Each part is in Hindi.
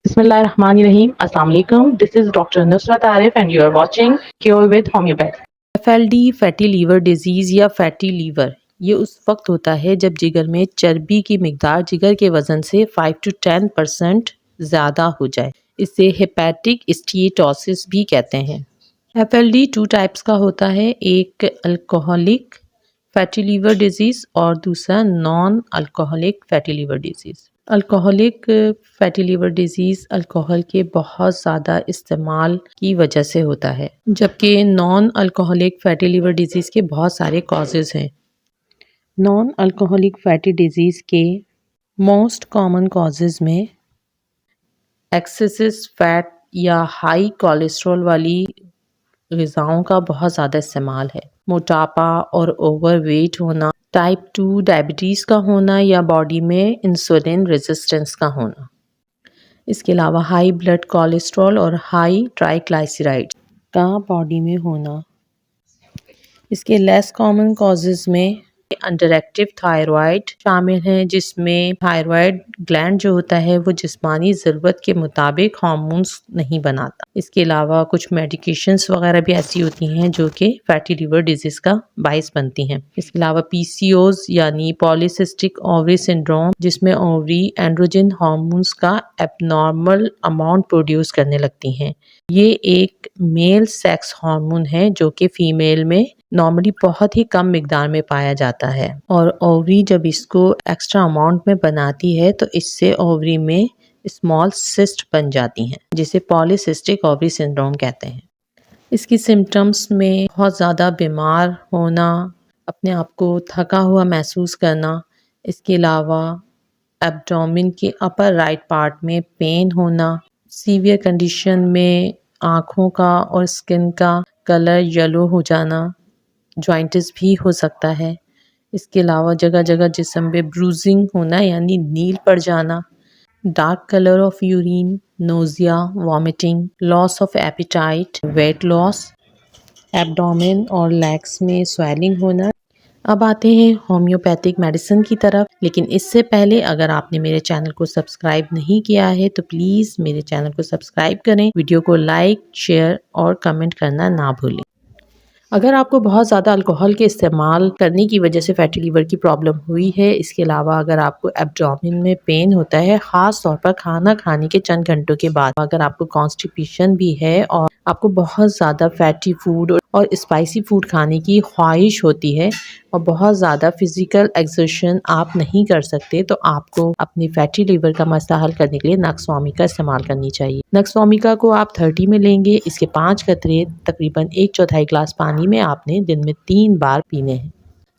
Bismillahirrahmanirrahim. Assalamu alaikum. This is Dr. Nusrat Arif and you are watching Cure with Homeopathy. FLD fatty liver disease या फैटी लीवर ये उस वक्त होता है जब जिगर में चर्बी की मिकदार जिगर के वज़न से 5 to 10% ज़्यादा हो जाए। इसे हेपेटिक स्टीटोसिस भी कहते हैं। FLD 2 टाइप्स का होता है, एक अल्कोहलिक फैटी लीवर डिजीज़ और दूसरा non alcoholic fatty liver disease. Alcoholic fatty liver disease alcohol के बहुत ज़्यादा इस्तेमाल की वजह से होता है, जबकि non alcoholic fatty liver disease के बहुत सारे कॉजेज़ हैं। नॉन अल्कोहलिक फैटी डिजीज़ के मोस्ट कॉमन कॉजेज़ में एक्सेसिव फैट या हाई कोलेस्ट्रॉल वाली ग़िज़ाओं का बहुत ज़्यादा इस्तेमाल है, मोटापा और ओवरवेट होना, टाइप 2 डायबिटीज़ का होना या बॉडी में इंसुलिन रेजिस्टेंस का होना। इसके अलावा हाई ब्लड कोलेस्ट्रॉल और हाई ट्राइग्लिसराइड्स का बॉडी में होना। इसके लेस कॉमन कॉजेज़ में अंडर एक्टिव थायराइड शामिल हैं, जिसमें थायराइड ग्लैंड जो होता है वो जिस्मानी ज़रूरत के मुताबिक हार्मोन्स नहीं बनाता। इसके अलावा कुछ मेडिकेशंस वगैरह भी ऐसी होती हैं जो कि फैटी लिवर डिजीज़ का बाइस बनती हैं। इसके अलावा PCOS यानी पॉलीसिस्टिक ओवरी सिंड्रोम, जिसमें ओवरी एंड्रोजन हार्मोन्स का एबनॉर्मल अमाउंट प्रोड्यूस करने लगती हैं। ये एक मेल सेक्स हार्मोन है जो कि फीमेल में नॉर्मली बहुत ही कम मिकदार में पाया जाता है, और ओवरी जब इसको एक्स्ट्रा अमाउंट में बनाती है तो इससे ओवरी में स्मॉल सिस्ट बन जाती हैं, जिसे पॉलीसिस्टिक ओवरी सिंड्रोम कहते हैं। इसकी सिम्टम्स में बहुत ज़्यादा बीमार होना, अपने आप को थका हुआ महसूस करना, इसके अलावा एब्डोमेन के अपर राइट पार्ट में पेन होना, सीवियर कंडीशन में आँखों का और स्किन का कलर येलो हो जाना, जॉइंटिस भी हो सकता है। इसके अलावा जगह जगह जिस्म पे ब्रूजिंग होना यानी नील पड़ जाना, dark colour of urine, nausea, vomiting, loss of appetite, weight loss, abdomen और लेग्स में स्वेलिंग होना। अब आते हैं होम्योपैथिक मेडिसिन की तरफ, लेकिन इससे पहले अगर आपने मेरे चैनल को सब्सक्राइब नहीं किया है तो प्लीज़ मेरे चैनल को सब्सक्राइब करें, वीडियो को लाइक, शेयर और कमेंट करना ना भूलें। अगर आपको बहुत ज़्यादा अल्कोहल के इस्तेमाल करने की वजह से फैटी लीवर की प्रॉब्लम हुई है, इसके अलावा अगर आपको एब्डोमेन में पेन होता है, ख़ास तौर पर खाना खाने के चंद घंटों के बाद, अगर आपको कॉन्स्टिपेशन भी है और आपको बहुत ज़्यादा फैटी फूड और स्पाइसी फूड खाने की ख्वाहिश होती है और बहुत ज़्यादा फिजिकल एक्सर्शन आप नहीं कर सकते, तो आपको अपनी फैटी लीवर का मसला हल करने के लिए नक्स-वोमिका इस्तेमाल करनी चाहिए। नक्स-वोमिका को आप 30 में लेंगे। इसके 5 कतरे तकरीबन 1/4 गिलास पानी में आपने दिन में 3 बार पीने हैं।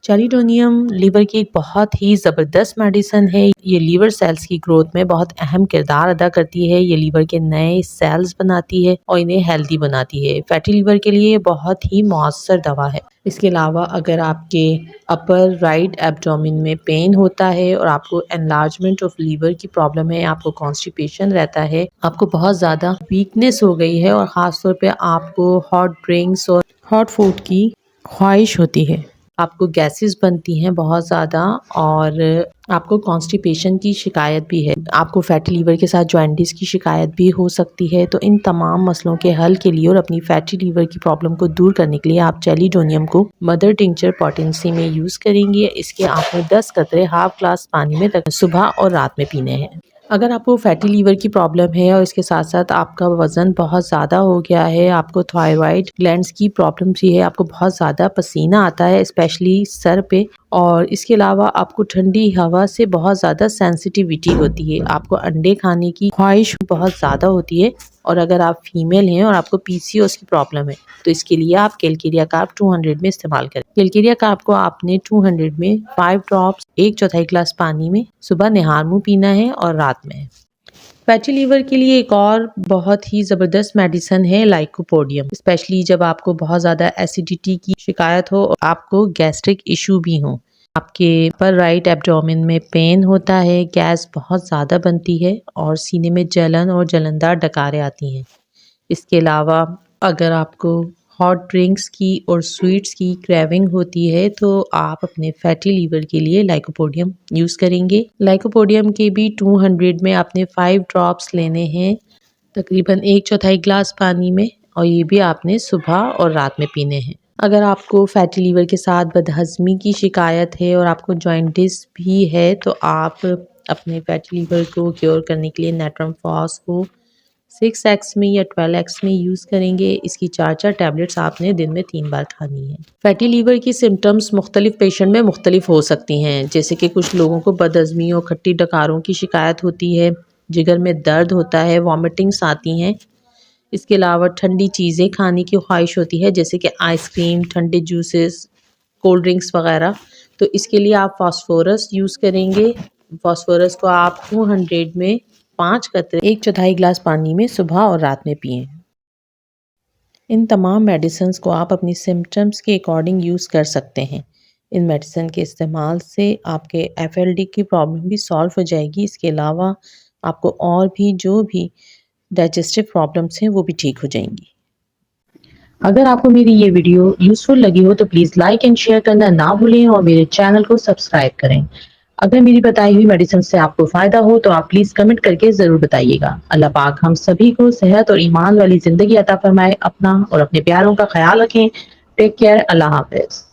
चेलिडोनियम लीवर की एक बहुत ही ज़बरदस्त मेडिसिन है। ये लीवर सेल्स की ग्रोथ में बहुत अहम किरदार अदा करती है। ये लीवर के नए सेल्स बनाती है और इन्हें हेल्दी बनाती है। फैटी लीवर के लिए बहुत ही मौसर दवा है। इसके अलावा अगर आपके अपर राइट एब्डोमेन में पेन होता है और आपको एनलार्जमेंट ऑफ लीवर की प्रॉब्लम है, आपको कॉन्स्टिपेशन रहता है, आपको बहुत ज़्यादा वीकनेस हो गई है और ख़ासतौर पे आपको हॉट ड्रिंक्स और हॉट फूड की ख्वाहिश होती है, आपको गैसेस बनती हैं बहुत ज़्यादा और आपको कॉन्स्टिपेशन की शिकायत भी है, आपको फैटी लीवर के साथ जॉइंटिस की शिकायत भी हो सकती है, तो इन तमाम मसलों के हल के लिए और अपनी फैटी लीवर की प्रॉब्लम को दूर करने के लिए आप चेलिडोनियम को मदर टिंचर पोटेंसी में यूज़ करेंगे। इसके आपने 10 कतरे हाफ ग्लास पानी में सुबह और रात में पीने हैं। अगर आपको फैटी लीवर की प्रॉब्लम है और इसके साथ साथ आपका वज़न बहुत ज़्यादा हो गया है, आपको थायराइड ग्लैंड्स की प्रॉब्लम भी है, आपको बहुत ज़्यादा पसीना आता है स्पेशली सर पे, और इसके अलावा आपको ठंडी हवा से बहुत ज़्यादा सेंसिटिविटी होती है, आपको अंडे खाने की ख्वाहिश बहुत ज़्यादा होती है, और अगर आप फीमेल हैं और आपको PCOS की प्रॉब्लम है तो इसके लिए आप कैलकेरिया कार्ब 200 में इस्तेमाल करें। कैलकेरिया कार्ब को आपने 200 में 5 ड्रॉप्स 1/4 गिलास पानी में सुबह निहार मुँह पीना है और रात में। फैटी लीवर के लिए एक और बहुत ही ज़बरदस्त मेडिसिन है लाइकोपोडियम, स्पेशली जब आपको बहुत ज़्यादा एसिडिटी की शिकायत हो और आपको गैस्ट्रिक इशू भी हो, आपके पर राइट एब्डोमेन में पेन होता है, गैस बहुत ज़्यादा बनती है और सीने में जलन और जलनदार डकारें आती हैं। इसके अलावा अगर आपको हॉट ड्रिंक्स की और स्वीट्स की क्रेविंग होती है तो आप अपने फैटी लीवर के लिए लाइकोपोडियम यूज़ करेंगे। लाइकोपोडियम के भी 200 में आपने 5 ड्रॉप्स लेने हैं, तकरीबन 1/4 ग्लास पानी में, और ये भी आपने सुबह और रात में पीने हैं। अगर आपको फैटी लीवर के साथ बदहज़मी की शिकायत है और आपको जॉइंटिस भी है तो आप अपने फैटी लीवर को क्योर करने के लिए नेट्रम फॉस को 6x में या 12x में यूज़ करेंगे। इसकी 4 टैबलेट्स आपने दिन में 3 बार खानी है। फैटी लीवर की सिम्टम्स मुख्तलिफ पेशेंट में मुख्तलिफ हो सकती हैं, जैसे कि कुछ लोगों को बदहज़मी और खट्टी डकारों की शिकायत होती है, जिगर में दर्द होता है, वॉमिटिंग्स आती हैं। इसके अलावा ठंडी चीज़ें खाने की ख्वाहिश होती है, जैसे कि आइसक्रीम, ठंडे जूसेस, कोल्ड ड्रिंक्स वगैरह। तो इसके लिए आप फास्फोरस यूज़ करेंगे। फास्फोरस को आप 200 में 5 कतरे 1/4 ग्लास पानी में सुबह और रात में पिएं। इन तमाम मेडिसिन्स को आप अपनी सिम्टम्स के अकॉर्डिंग यूज़ कर सकते हैं। इन मेडिसिन के इस्तेमाल से आपके FLD की प्रॉब्लम भी सॉल्व हो जाएगी। इसके अलावा आपको और भी जो भी डाइजेस्टिव प्रॉब्लम्स हैं वो भी ठीक हो जाएंगी। अगर आपको मेरी ये वीडियो यूजफुल लगी हो तो प्लीज लाइक एंड शेयर करना ना भूलें और मेरे चैनल को सब्सक्राइब करें। अगर मेरी बताई हुई मेडिसिन से आपको फायदा हो तो आप प्लीज कमेंट करके जरूर बताइएगा। अल्लाह पाक हम सभी को सेहत और ईमान वाली जिंदगी अता फरमाए। अपना और अपने प्यारों का ख्याल रखें। Take care. अल्लाह हाफिज।